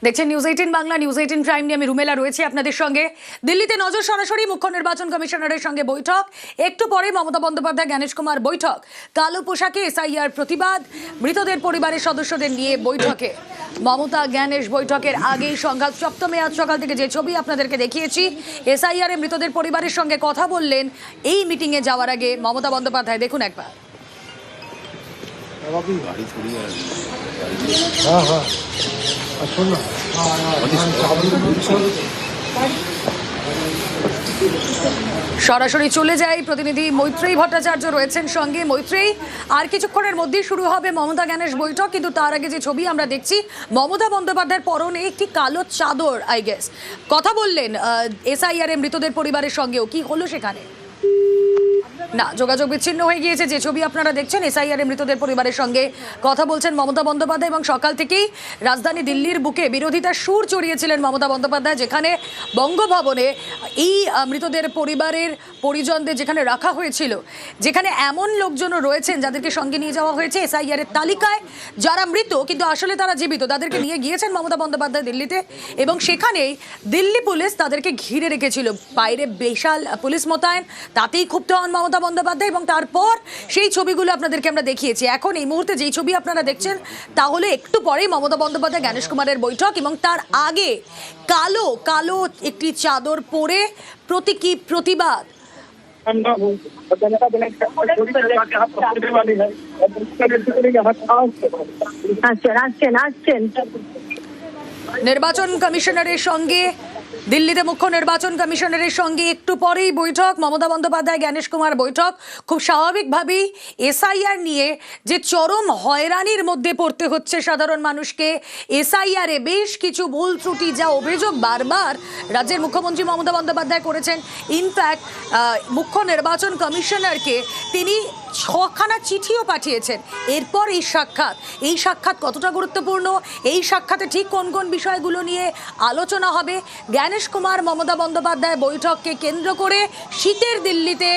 দেখছেন news 18 Bangla, news 18 prime নিয়ে আমি রুমেলা রয়েছি আপনাদের সঙ্গে। দিল্লিতে নজর সরাসরি মুখ্য নির্বাচন কমিশনারের সঙ্গে বৈঠক, একটু পরে মমতা বন্দ্যোপাধ্যায় জ্ঞানেশ কুমার বৈঠক, কালো পোশাকে এসআইআর প্রতিবাদ, মৃতদের পরিবারের সদস্যদের নিয়ে বৈঠকে মমতা জ্ঞানেশ বৈঠকের আগেই সংঘাত সপ্তমে। আজ সকাল থেকে যে ছবি আপনাদেরকে দেখিয়েছি, এসআইআর মৃতদের পরিবারের সঙ্গে কথা বললেন এই মিটিংয়ে যাওয়ার আগে মমতা বন্দ্যোপাধ্যায়। দেখুন একবার। সরাসরি চলে যাই, প্রতিনিধি মৈত্রেয়ী ভট্টাচার্য রয়েছেন সঙ্গে। মৈত্রেয়ী, আর কিছুক্ষণের মধ্যেই শুরু হবে মমতা জ্ঞানেশ বৈঠক, কিন্তু তার আগে যে ছবি আমরা দেখছি, মমতা বন্দ্যোপাধ্যায়ের পরনে একটি কালো চাদর, আই গেস কথা বললেন এসআইআর মৃতদের পরিবারের সঙ্গেও। কি হলো সেখানে? না, যোগাযোগ বিচ্ছিন্ন হয়ে গিয়েছে। যে ছবি আপনারা দেখছেন, এসআইআর মৃতদের পরিবারের সঙ্গে কথা বলছেন মমতা বন্দ্যোপাধ্যায়, এবং সকাল থেকেই রাজধানী দিল্লির বুকে বিরোধিতার সুর চড়িয়েছিলেন মমতা বন্দ্যোপাধ্যায়, যেখানে বঙ্গভবনে এই মৃতদের পরিবারের পরিজনদের যেখানে রাখা হয়েছিল, যেখানে এমন লোকজনও রয়েছেন যাদেরকে সঙ্গে নিয়ে যাওয়া হয়েছে এসআইআর তালিকায়, যারা মৃত কিন্তু আসলে তারা জীবিত, তাদেরকে নিয়ে গিয়েছেন মমতা বন্দ্যোপাধ্যায় দিল্লিতে, এবং সেখানেই দিল্লি পুলিশ তাদেরকে ঘিরে রেখেছিল, বাইরে বিশাল পুলিশ মোতায়েন। তাতেই ক্ষুব্ধ হন মমতা বন্দ্যোপাধ্যায়, এবং তারপর সেই ছবিগুলো আপনাদেরকে আমরা দেখিয়েছি। এখন এই মুহূর্তে যেই ছবি আপনারা দেখছেন, তাহলে একটু পরেই মমতা বন্দ্যোপাধ্যায় জ্ঞানেশ কুমারের বৈঠক, এবং তার আগে কালো কালো একটি চাদর পরে প্রতীকী প্রতিবাদ। নির্বাচন কমিশনারের সঙ্গে, দিল্লিতে মুখ্য নির্বাচন কমিশনারের সঙ্গে একটু পরেই বৈঠক মমতা বন্দ্যোপাধ্যায় জ্ঞানেশ কুমার বৈঠক। খুব স্বাভাবিকভাবেই এসআইআর নিয়ে যে চরম হয়রানির মধ্যে পড়তে হচ্ছে সাধারণ মানুষকে, এসআইআরে বেশ কিছু ভুল ত্রুটি, যা অভিযোগ বারবার রাজ্যের মুখ্যমন্ত্রী মমতা বন্দ্যোপাধ্যায় করেছেন। ইনফ্যাক্ট মুখ্য নির্বাচন কমিশনারকে তিনি 6খানা চিঠিও পাঠিয়েছেন। এরপর এই সাক্ষাৎ কতটা গুরুত্বপূর্ণ, এই সাক্ষাতে ঠিক কোন কোন বিষয়গুলো নিয়ে আলোচনা হবে, জ্ঞানেশ কুমার মমতা বন্দ্যোপাধ্যায় বৈঠককে কেন্দ্র করে শীতের দিল্লিতে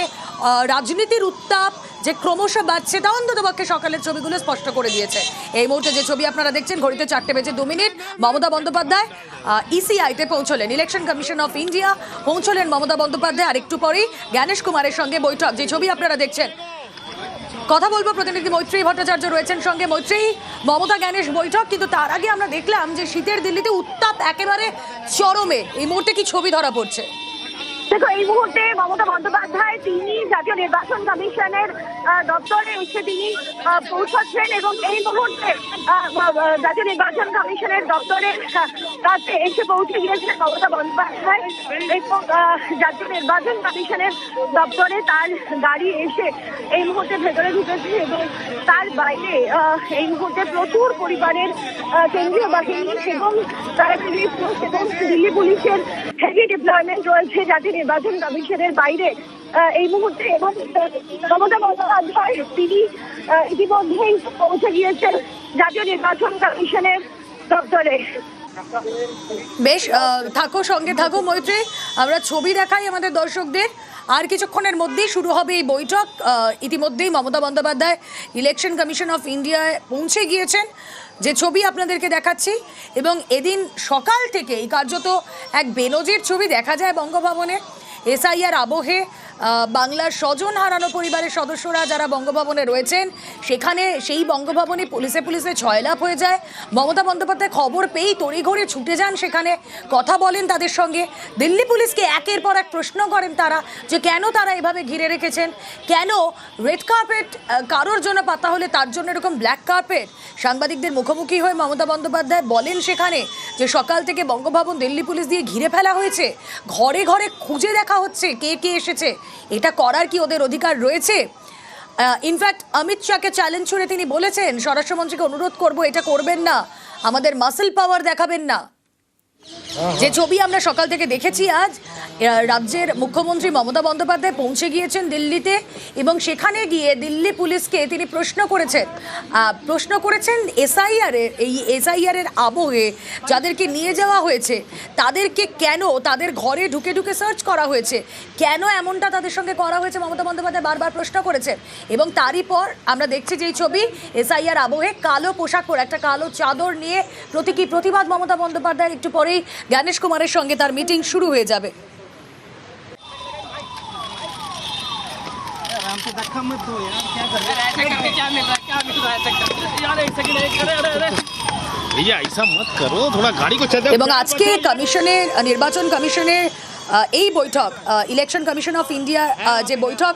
রাজনীতির উত্তাপ যে ক্রমশ বাড়ছে, তা অন্ততপক্ষে সকালের ছবিগুলো স্পষ্ট করে দিয়েছে। এই মুহূর্তে যে ছবি আপনারা দেখছেন, ঘড়িতে 4:02 মমতা বন্দ্যোপাধ্যায় ইসিআইতে পৌঁছলেন, ইলেকশন কমিশন অফ ইন্ডিয়া পৌঁছলেন মমতা বন্দ্যোপাধ্যায়, আর একটু পরেই জ্ঞানেশ কুমারের সঙ্গে বৈঠক। যে ছবি আপনারা দেখছেন, কথা বলবো প্রতিনিধি মৈত্রেয়ী ভট্টাচার্য রয়েছেন সঙ্গে। মৈত্রেয়ী, মমতা জ্ঞানেশ বৈঠক, কিন্তু তার আগে আমরা দেখলাম যে শীতের দিল্লিতে উত্তাপ একেবারে চরমে। এই মুহূর্তে কি ছবি ধরা পড়ছে? দেখো, এই মুহূর্তে মমতা বন্দ্যোপাধ্যায় তিনি জাতীয় নির্বাচন কমিশনের দপ্তরে এসে তিনি পৌঁছাচ্ছেন, এবং এই মুহূর্তে জাতীয় নির্বাচন কমিশনের দপ্তরের কাছে এসে পৌঁছে গিয়েছিলেন মমতা বন্দ্যোপাধ্যায়, এবং জাতীয় নির্বাচন কমিশনের দপ্তরে তার গাড়ি এসে এই মুহূর্তে ভেতরে ঢুকেছে, এবং তার বাইরে এই মুহূর্তে প্রচুর পরিবারের কেন্দ্রীয় বাহিনী এবং প্যারামিলিটারি ফোর্স এবং দিল্লি পুলিশের হেভি ডিপ্লয়মেন্ট রয়েছে জাতীয় নির্বাচন কমিশনের বাইরে এই মুহূর্তে। এবং মমতা বন্দ্যোপাধ্যায় তিনি ইতিমধ্যেই পৌঁছে গিয়েছেন জাতীয় নির্বাচন কমিশনের দপ্তরে। বেশ, থাকো, সঙ্গে থাকো মৈত্রী, আমরা ছবি দেখাই আমাদের দর্শকদের। আর কিছুক্ষণের মধ্যেই শুরু হবে এই বৈঠক। ইতিমধ্যেই Mamata Bandyopadhyay election commission of ইন্ডিয়ায় পৌঁছে গিয়েছেন, যে ছবি আপনাদেরকে দেখাচ্ছি, এবং এদিন সকাল থেকে এই কার্যত এক বেনজির ছবি দেখা যায় বঙ্গভবনে। এসআইআর আবহে বাংলার স্বজন হারানো পরিবারের সদস্যরা যারা বঙ্গভবনে রয়েছেন, সেখানে সেই বঙ্গভবনে পুলিশে ছয়লাপ হয়ে যায়। মমতা বন্দ্যোপাধ্যায় খবর পেয়েই তড়িঘড়ি ছুটে যান সেখানে, কথা বলেন তাদের সঙ্গে। দিল্লি পুলিশকে একের পর এক প্রশ্ন করেন তারা, যে কেন তারা এভাবে ঘিরে রেখেছেন, কেন রেড কার্পেট কারোর জন্য পাতা হলে তার জন্য এরকম ব্ল্যাক কার্পেট। সাংবাদিকদের মুখোমুখি হয়ে মমতা বন্দ্যোপাধ্যায় বলেন সেখানে যে সকাল থেকে বঙ্গভবন দিল্লি পুলিশ দিয়ে ঘিরে ফেলা হয়েছে, ঘরে ঘরে খুঁজে দেখা হচ্ছে কে কে এসেছে। এটা করার কি ওদের অধিকার রয়েছে? ইনফ্যাক্ট অমিত শাহকে চ্যালেঞ্জ করে তিনি বলেছেন, স্বরাষ্ট্রমন্ত্রীকে অনুরোধ করব এটা করবেন না, আমাদের মাসল পাওয়ার দেখাবেন না। যে ছবি আমরা সকাল থেকে দেখেছি আজ রাজ্যের মুখ্যমন্ত্রী মমতা বন্দ্যোপাধ্যায় পৌঁছে গিয়েছেন দিল্লিতে এবং সেখানে গিয়ে দিল্লি পুলিশকে তিনি প্রশ্ন করেছেন এসআইআর এর আবহে যাদেরকে নিয়ে যাওয়া হয়েছে তাদেরকে কেন তাদের ঘরে ঢুকে ঢুকে সার্চ করা হয়েছে, কেন এমনটা তাদের সঙ্গে করা হয়েছে মমতা বন্দ্যোপাধ্যায় বারবার প্রশ্ন করেছেন। এবং তারই পর আমরা দেখছি যে এই ছবি এসআইআর আবহে কালো পোশাক পরে একটা কালো চাদর নিয়ে প্রতীকী প্রতিবাদ মমতা বন্দ্যোপাধ্যায়ের। একটু পরেই জ্ঞানেশ কুমারের সঙ্গে তার মিটিং শুরু হয়ে যাবে। हमको धक्का मत दो यार, क्या कर रहे हो? ऐसे करके क्या मिल रहा है, क्या मिल रहा है ऐसे करके? यार एक सेकंड, अरे भैया ऐसा मत करो, थोड़ा गाड़ी को चलाओ। এবং আজকে নির্বাচন কমিশনের এই বৈঠক ইলেকশন কমিশন অফ ইন্ডিয়া যে বৈঠক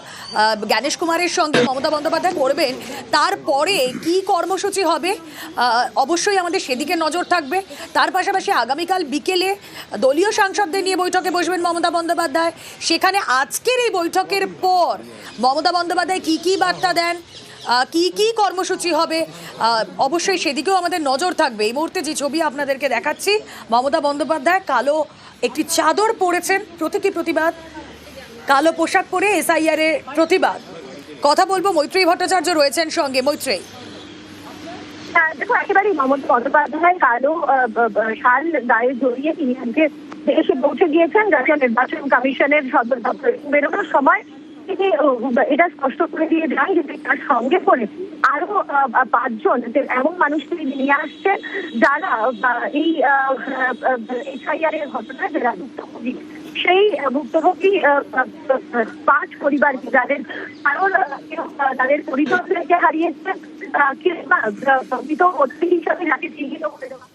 জ্ঞানেশ কুমারের সঙ্গে মমতা বন্দ্যোপাধ্যায় করবেন, তারপরে কি কর্মসূচি হবে অবশ্যই আমাদের সেদিকে নজর থাকবে। তার পাশাপাশি আগামীকাল বিকেলে দলীয় সাংসদদের নিয়ে বৈঠকে বসবেন মমতা বন্দ্যোপাধ্যায়। সেখানে আজকের এই বৈঠকের পর মমতা বন্দ্যোপাধ্যায় কি বার্তা দেন, কি কর্মসূচি হবে অবশ্যই সেদিকেও আমাদের নজর থাকবে। এই মুহূর্তে যে ছবি আপনাদেরকে দেখাচ্ছি, মমতা বন্দ্যোপাধ্যায় কালো একটি চাদর পরেছেন, প্রতীকী প্রতিবাদ, কালো পোশাক পরে এসআইআর এর প্রতিবাদ। কথা বলবো, মৈত্রী ভট্টাচার্য রয়েছেন সঙ্গে। মৈত্রী, দেখো একেবারেই মমতা বন্দ্যোপাধ্যায় কালো শাল গায়ে জড়িয়ে তিনি আজকে দেশে পৌঁছে গিয়েছেন জাতীয় নির্বাচন কমিশনের সদর দপ্তরে। বেরোনোর সময় তিনি এটা স্পষ্ট করে দিয়ে যান যে তার সঙ্গে করে আরো 5 জন এমন মানুষকে নিয়ে আসছেন যারা এই এসআইআর এর ঘটনায় যারা ভুক্তভোগী, সেই ভুক্তভোগী 5 পরিবার যাদের কারণ তাদের পরিচয়কে হারিয়েছেন কিংবা প্রকৃত অতিথি হিসাবে যাকে চিহ্নিত করে দেওয়া।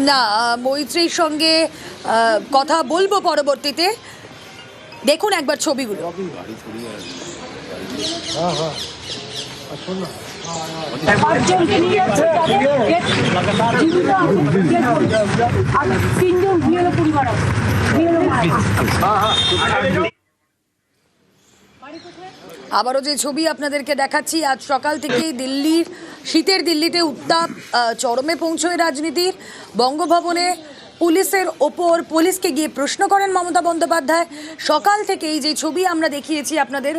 না, মৈত্রীর সঙ্গে কথা বলবো পরবর্তীতে। দেখুন একবার ছবিগুলো। আবারও যে ছবি আপনাদেরকে দেখাচ্ছি, আজ সকাল থেকেই শীতের দিল্লিতে উত্তাপ চরমে পৌঁছয় রাজনীতির। বঙ্গভবনে পুলিশের ওপর পুলিশকে গিয়ে প্রশ্ন করেন মমতা বন্দ্যোপাধ্যায়। সকাল থেকেই যে ছবি আমরা দেখিয়েছি আপনাদের,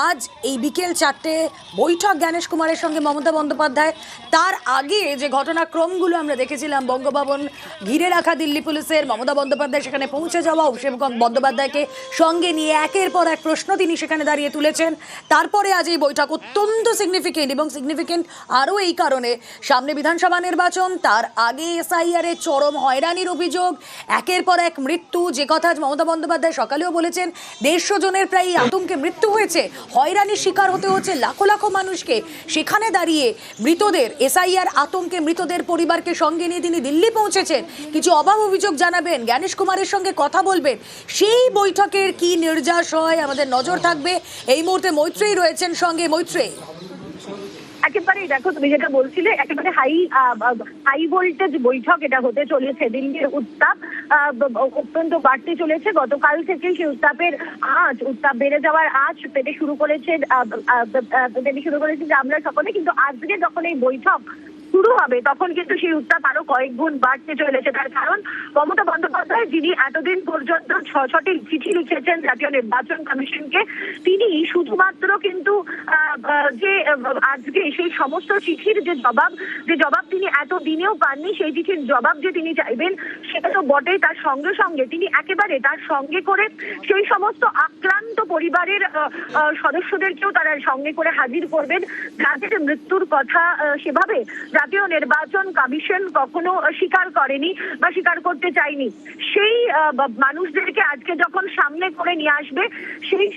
আজ এই বিকেল 4টে বৈঠক জ্ঞানেশ কুমারের সঙ্গে মমতা বন্দ্যোপাধ্যায়। তার আগে যে ঘটনাক্রমগুলো আমরা দেখেছিলাম, বঙ্গভবন ঘিরে রাখা দিল্লি পুলিশের, মমতা বন্দ্যোপাধ্যায় সেখানে পৌঁছে যাওয়া, অভিষেক বন্দ্যোপাধ্যায়কে সঙ্গে নিয়ে একের পর এক প্রশ্ন তিনি সেখানে দাঁড়িয়ে তুলেছেন। তারপরে আজ এই বৈঠক অত্যন্ত সিগনিফিকেন্ট, এবং সিগনিফিকেন্ট আরও এই কারণে সামনে বিধানসভা নির্বাচন, তার আগে এসআইআর এর চরম হয়রানির অভিযোগ, একের পর এক মৃত্যু, যে কথা মমতা বন্দ্যোপাধ্যায় সকালেও বলেছেন 150 জনের প্রায় আতঙ্কে মৃত্যু হয়েছে, হয়রানির শিকার হতে হচ্ছে লাখো লাখো মানুষকে। সেখানে দাঁড়িয়ে মৃতদের এসআইআর আতঙ্কে মৃতদের পরিবারকে সঙ্গে নিয়ে তিনি দিল্লি পৌঁছেছেন, কিছু অভাব অভিযোগ জানাবেন, জ্ঞানেশ কুমারের সঙ্গে কথা বলবেন। সেই বৈঠকের কি নির্যাস হয় আমাদের নজর থাকবে। এই মুহূর্তে মৈত্রী রয়েছেন সঙ্গে। মৈত্রী, একেবারেই দেখো তুমি যেটা বলছিলে, একেবারে হাই ভোল্টেজ বৈঠক এটা হতে চলেছে। দিল্লির উত্তাপ অত্যন্ত বাড়তে চলেছে। গতকাল থেকে সেই উত্তাপ বেড়ে যাওয়ার আঁচ পেতে শুরু করেছে যে আমরা সকলে, কিন্তু আজকে যখন এই বৈঠক শুরু হবে তখন কিন্তু সেই উত্তাপ আরো কয়েক গুণ বাড়তে চলেছে। তার কারণ মমতা বন্দ্যোপাধ্যায় যিনি এতদিন পর্যন্ত 6টি চিঠি লিখেছেন জাতীয় নির্বাচন কমিশনকে, তিনি শুধুমাত্র কিন্তু যে আজকে সেই সমস্ত চিঠির যে জবাব তিনি এতদিনেও পাননি, সেই চিঠির জবাব যে তিনি চাইবেন সেটা তো বটেই, তার সঙ্গে সঙ্গে তিনি একেবারে তার সঙ্গে করে সেই সমস্ত আক্রান্ত পরিবারের সদস্যদেরকেও তারা সঙ্গে করে হাজির করবেন, যাদের মৃত্যুর কথা সেভাবে জাতীয় নির্বাচন কমিশন কখনো স্বীকার করেনি বা স্বীকার করতে চায়নি। সেই মানুষদেরকে আজকে যখন সামনে করে নিয়ে আসবে, সেই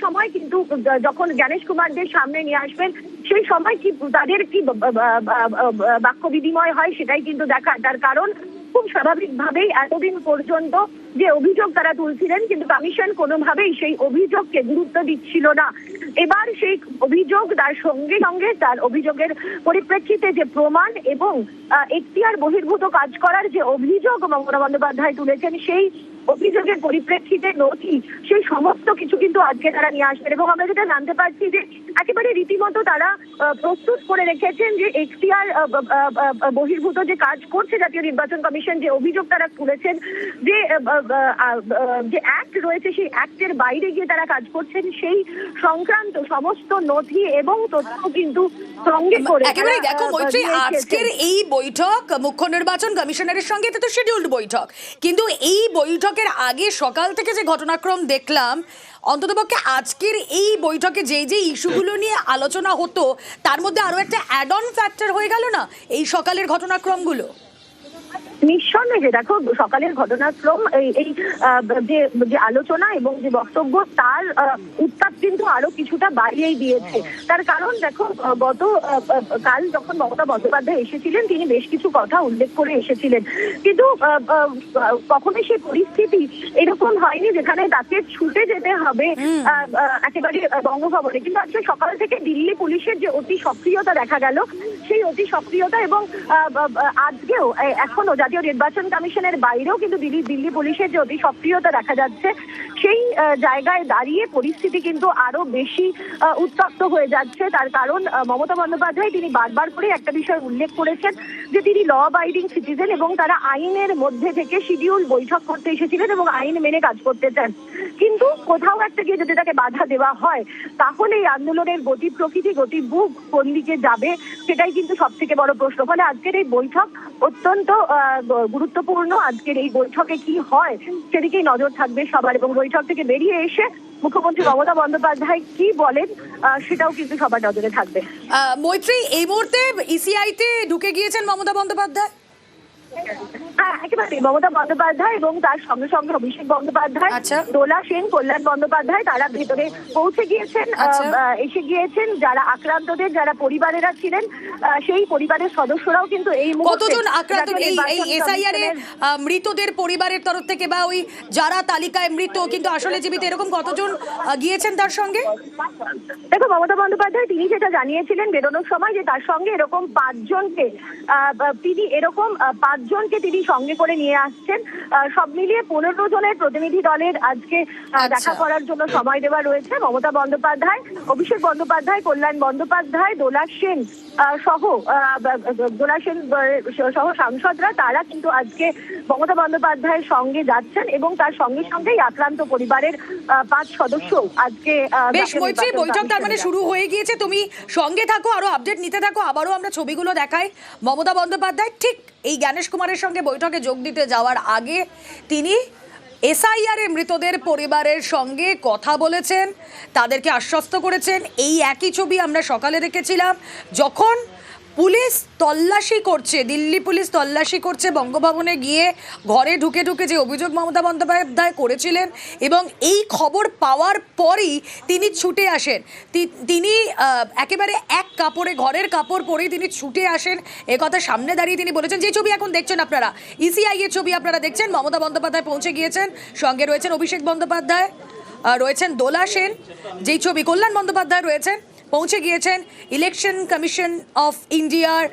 সময় কিন্তু যখন জ্ঞানেশ কুমারদের সামনে নিয়ে আসবেন, সেই সময় কি তাদের কি বাক্য বিনিময় হয় সেটাই কিন্তু দেখার। তার কারণ খুব স্বাভাবিকভাবেই এতদিন পর্যন্ত যে অভিযোগ তারা তুলছিলেন, কিন্তু কমিশন কোনোভাবেই সেই অভিযোগকে গুরুত্ব দিচ্ছিল না। এবার সেই অভিযোগ তার সঙ্গে সঙ্গে তার অভিযোগের পরিপ্রেক্ষিতে যে প্রমাণ এবং এখতিয়ার বহির্ভূত কাজ করার যে অভিযোগ মমতা বন্দ্যোপাধ্যায় তুলেছেন, সেই অভিযোগের পরিপ্রেক্ষিতে নথি, সেই সমস্ত কিছু কিন্তু আজকে তারা নিয়ে আসবেন। এবং আমরা যেটা জানতে পারছি যে একেবারে রীতিমতো তারা প্রস্তুত করে রেখেছেন যে এখতিয়ার বহির্ভূত যে কাজ করছে জাতীয় নির্বাচন কমিশন, যে অভিযোগ তারা তুলেছেন, যে অ্যাক্ট রয়েছে সেই অ্যাক্টের বাইরে গিয়ে তারা কাজ করছেন, সেই সংক্রান্ত সমস্ত নথি এবং তথ্য কিন্তু সঙ্গে করে একেবারে দেখো মৈত্রী, আজকের এই বৈঠক মুখ্য নির্বাচন কমিশনারের সঙ্গে তো শিডিউলড বৈঠক, কিন্তু এই বৈঠকের আগে সকাল থেকে যে ঘটনাক্রম দেখলাম, অন্ততপক্ষে আজকের এই বৈঠকে যে যে ইস্যুগুলো নিয়ে আলোচনা হতো তার মধ্যে আরো একটা অ্যাড অন ফ্যাক্টর হয়ে গেল না এই সকালের ঘটনাক্রমগুলো? নিঃসন্দেহে দেখো, সকালের ঘটনাক্রম এই যে আলোচনা এবং যে বক্তব্য, তার উত্তাপ কিন্তু আরো কিছুটা বাড়িয়েই দিয়েছে। তার কারণ দেখো, কাল যখন মমতা বন্দ্যোপাধ্যায় এসেছিলেন, তিনি বেশ কিছু কথা উল্লেখ করে এসেছিলেন, কিন্তু কখনোই সেই পরিস্থিতি এরকম হয়নি যেখানে তাকে ছুটে যেতে হবে একেবারে বঙ্গভবনে। কিন্তু আজকে সকাল থেকে দিল্লি পুলিশের যে অতি সক্রিয়তা দেখা গেল, সেই অতি সক্রিয়তা এবং আজকেও এখনো জাতীয় নির্বাচন কমিশনের বাইরেও কিন্তু দিল্লি পুলিশের যে অতি সক্রিয়তা দেখা যাচ্ছে, সেই জায়গায় দাঁড়িয়ে পরিস্থিতি কিন্তু আরো বেশি উত্তপ্ত হয়ে যাচ্ছে। তার কারণ মমতা বন্দ্যোপাধ্যায় তিনি বারবার করে একটা বিষয় উল্লেখ করেছেন যে তিনি ল অ্যাবাইডিং সিটিজেন এবং তারা আইনের মধ্যে থেকে শিডিউল বৈঠক করতে এসেছিলেন এবং আইন মেনে কাজ করতে চান। কিন্তু কোথাও একটা গিয়ে যদি তাকে বাধা দেওয়া হয়, তাহলে এই আন্দোলনের গতি প্রকৃতি, গতি বুক কোন দিকে যাবে, সেটাই কিন্তু সব থেকে বড় প্রশ্ন। ফলে আজকের এই বৈঠক অত্যন্ত গুরুত্বপূর্ণ। আজকের এই বৈঠকে কি হয় সেদিকেই নজর থাকবে সবার, এবং বৈঠক থেকে বেরিয়ে এসে মুখ্যমন্ত্রী মমতা বন্দ্যোপাধ্যায় কি বলেন সেটাও কিন্তু সবার নজরে থাকবে। মৈত্রী, এই মুহূর্তে ইসিআইতে ঢুকে গিয়েছেন মমতা বন্দ্যোপাধ্যায়? হ্যাঁ, একেবারে মমতা বন্দ্যোপাধ্যায় এবং তার সঙ্গে সঙ্গে অভিষেক বন্দ্যোপাধ্যায়, দোলা সেন, কল্যাণ বন্দ্যোপাধ্যায় তারা ভেতরে পৌঁছে গিয়েছেন, এসে গিয়েছেন। যারা আক্রান্তদের যারা পরিবারেরা ছিলেন, সেই পরিবারের সদস্যরাও কিন্তু এই মুহূর্তে কতজন আক্রান্ত এই এসআইআর এ মৃতদের পরিবারের তরফ থেকে, বা ওই যারা তালিকায় মৃত কিন্তু আসলে জীবিত, এরকম কতজন গিয়েছেন তার সঙ্গে? দেখো, মমতা বন্দ্যোপাধ্যায় তিনি যেটা জানিয়েছিলেন বেরোনোর সময়, যে তার সঙ্গে এরকম পাঁচজনকে তিনি সঙ্গে করে নিয়ে আসছেন। সব মিলিয়ে 15 জনের প্রতিনিধি দলের আজকে দেখা করার জন্য সময় দেওয়া রয়েছে। মমতা বন্দ্যোপাধ্যায়, অভিষেক বন্দ্যোপাধ্যায়, কল্যাণ বন্দ্যোপাধ্যায়, দোলা সেন সহ সাংসদরা, তারা কিন্তু আজকে মমতা বন্দ্যোপাধ্যায়ের সঙ্গে যাচ্ছেন এবং তার সঙ্গে সঙ্গেই আক্রান্ত পরিবারের 5 সদস্য আজকে। বেশ মৈত্রী, বৈঠক তার মানে শুরু হয়ে গিয়েছে, তুমি সঙ্গে থাকো, আরো আপডেট নিতে থাকো। আবারও আমরা ছবিগুলো দেখাই। মমতা বন্দ্যোপাধ্যায় ঠিক এই জ্ঞানেশ কুমারের সঙ্গে বৈঠকে যোগ দিতে যাওয়ার আগে তিনি এসআইআর এ মৃতদের পরিবারের সঙ্গে কথা বলেছেন, তাদেরকে আশ্বস্ত করেছেন। এই একই ছবি আমরা সকালে দেখেছিলাম যখন পুলিশ তল্লাশি করছে, দিল্লি পুলিশ তল্লাশি করছে বঙ্গভবনে গিয়ে, ঘরে ঢুকে ঢুকে যে অভিযোগ মমতা বন্দ্যোপাধ্যায় করেছিলেন, এবং এই খবর পাওয়ার পরই তিনি ছুটে আসেন। তিনি একেবারে এক কাপড়ে, ঘরের কাপড় পরেই তিনি ছুটে আসেন। একথা সামনে দাঁড়িয়ে তিনি বলেছেন। যে ছবি এখন দেখছেন আপনারা, ইসিআই এর ছবি আপনারা দেখছেন। মমতা বন্দ্যোপাধ্যায় পৌঁছে গিয়েছেন, সঙ্গে রয়েছেন অভিষেক বন্দ্যোপাধ্যায়, রয়েছেন দোলা সেন, যেই ছবি কল্যাণ বন্দ্যোপাধ্যায় রয়েছেন, পৌঁছে গিয়েছেন ইলেকশন কমিশন অফ ইন্ডিয়ার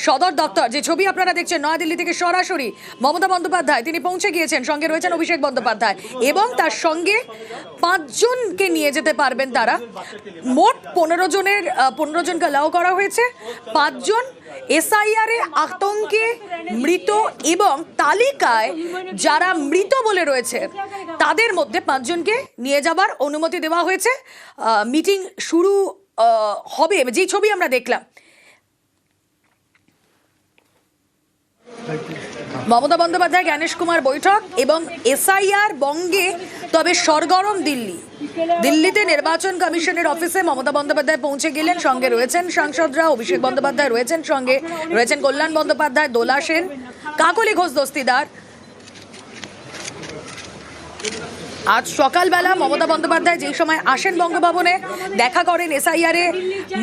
সদর দপ্তর। যে ছবি আপনারা দেখছেন নয়াদিল্লি থেকে সরাসরি মমতা বন্দ্যোপাধ্যায় তিনি পৌঁছে গিয়েছেন, সঙ্গে রয়েছেন অভিষেক বন্দ্যোপাধ্যায় এবং তার সঙ্গে 5 জনকে নিয়ে যেতে পারবেন তারা। মোট 15 জনকে অ্যালাউ করা হয়েছে। 5 জন এসআইআর এ আতঙ্কে মৃত এবং তালিকায় যারা মৃত বলে রয়েছে তাদের মধ্যে 5 জনকে নিয়ে যাবার অনুমতি দেওয়া হয়েছে। মিটিং শুরু হবে, যে ছবি আমরা দেখলাম। মমতা বন্দ্যোপাধ্যায় জ্ঞানেশ কুমার বৈঠক এবং এসআইআর বঙ্গে তবে সরগরম দিল্লিতে নির্বাচন কমিশনের অফিসে মমতা বন্দ্যোপাধ্যায় পৌঁছে গেলেন, সঙ্গে রয়েছেন সাংসদরা, অভিষেক বন্দ্যোপাধ্যায় রয়েছেন, সঙ্গে রয়েছেন কল্যাণ বন্দ্যোপাধ্যায়, দোলা সেন, কাকলি ঘোষ দস্তিদার। আজ সকালবেলা মমতা বন্দ্যোপাধ্যায় যেই সময় আসেন বঙ্গভবনে, দেখা করেন এসআইআর এ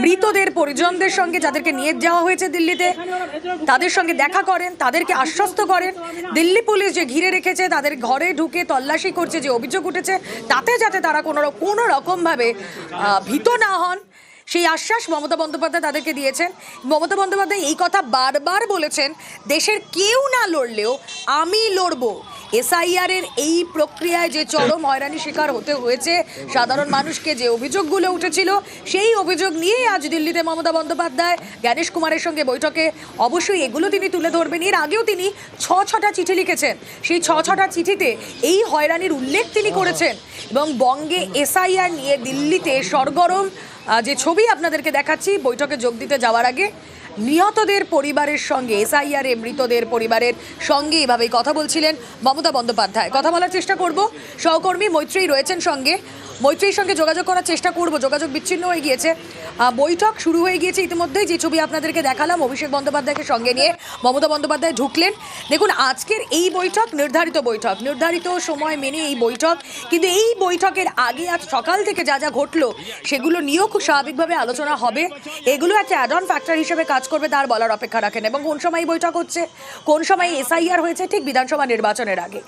মৃতদের পরিজনদের সঙ্গে, যাদেরকে নিয়ে যাওয়া হয়েছে দিল্লিতে, তাদের সঙ্গে দেখা করেন, তাদেরকে আশ্বস্ত করেন দিল্লি পুলিশ যে ঘিরে রেখেছে, তাদের ঘরে ঢুকে তল্লাশি করছে, যে অভিযোগ উঠেছে তাতে যাতে তারা কোনো রকমভাবে ভীত না হন, সেই আশ্বাস মমতা বন্দ্যোপাধ্যায় তাদেরকে দিয়েছেন। মমতা বন্দ্যোপাধ্যায় এই কথা বারবার বলেছেন, দেশের কেউ না লড়লেও আমি লড়বো। এসআইআর এর এই প্রক্রিয়ায় যে চরম হয়রানি শিকার হতে হয়েছে সাধারণ মানুষকে, যে অভিযোগগুলো উঠেছিল সেই অভিযোগ নিয়েই আজ দিল্লিতে মমতা বন্দ্যোপাধ্যায় জ্ঞানেশ কুমারের সঙ্গে বৈঠকে। অবশ্যই এগুলো তিনি তুলে ধরবেন। এর আগেও তিনি ছটা চিঠি লিখেছেন, সেই ছটা চিঠিতে এই হয়রানির উল্লেখ তিনি করেছেন। এবং বঙ্গে এসআইআর নিয়ে দিল্লিতে সরগরম যে ছবি আপনাদেরকে দেখাচ্ছি, বৈঠকে যোগ দিতে যাওয়ার আগে নিহতদের পরিবারের সঙ্গে, এসআইআর এ মৃতদের পরিবারের সঙ্গে এভাবেই কথা বলছিলেন মমতা বন্দ্যোপাধ্যায়। কথা বলার চেষ্টা করব, সহকর্মী মৈত্রেয়ী রয়েছেন সঙ্গে, মৈত্রেয়ীর সঙ্গে যোগাযোগ করার চেষ্টা করব। যোগাযোগ বিচ্ছিন্ন হয়ে গিয়েছে। বৈঠক শুরু হয়ে গিয়েছে ইতিমধ্যেই। যে ছবি আপনাদেরকে দেখালাম, অভিষেক বন্দ্যোপাধ্যায়কে সঙ্গে নিয়ে মমতা বন্দ্যোপাধ্যায় ঢুকলেন। দেখুন, আজকের এই বৈঠক নির্ধারিত বৈঠক, নির্ধারিত সময় মেনে এই বৈঠক। কিন্তু এই বৈঠকের আগে আজ সকাল থেকে যা যা ঘটলো সেগুলো নিয়েও খুব স্বাভাবিকভাবে আলোচনা হবে। এগুলো একটা অ্যাড অন ফ্যাক্টর হিসেবে কাজ করবে, তার বলার অপেক্ষা রাখেন। এবং কোন সময় বৈঠক হচ্ছে, কোন সময় এসআইআর হয়েছে, ঠিক বিধানসভা নির্বাচনের আগে।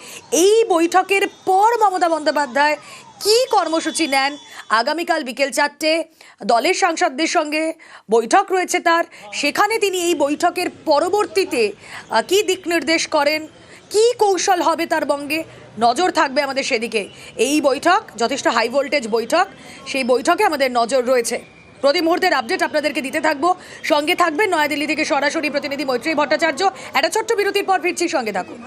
এই বৈঠকের পর মমতা বন্দ্যোপাধ্যায় কি কর্মসূচি নেন, আগামীকাল বিকেল 4টে দলের সাংসদদের সঙ্গে বৈঠক রয়েছে তার, সেখানে তিনি এই বৈঠকের পরবর্তীতে কি দিক নির্দেশ করেন, কি কৌশল হবে তার বঙ্গে, নজর থাকবে আমাদের সেদিকে। এই বৈঠক যথেষ্ট হাই ভোল্টেজ বৈঠক, সেই বৈঠকে আমাদের নজর রয়েছে। প্রতি মুহূর্তের আপডেট আপনাদেরকে দিতে থাকবো, সঙ্গে থাকবেন নয়াদিল্লি থেকে সরাসরি প্রতিনিধি মৈত্রেয়ী ভট্টাচার্য। একটা ছোট্ট বিরতির পর ফিরছি, সঙ্গে থাকুন।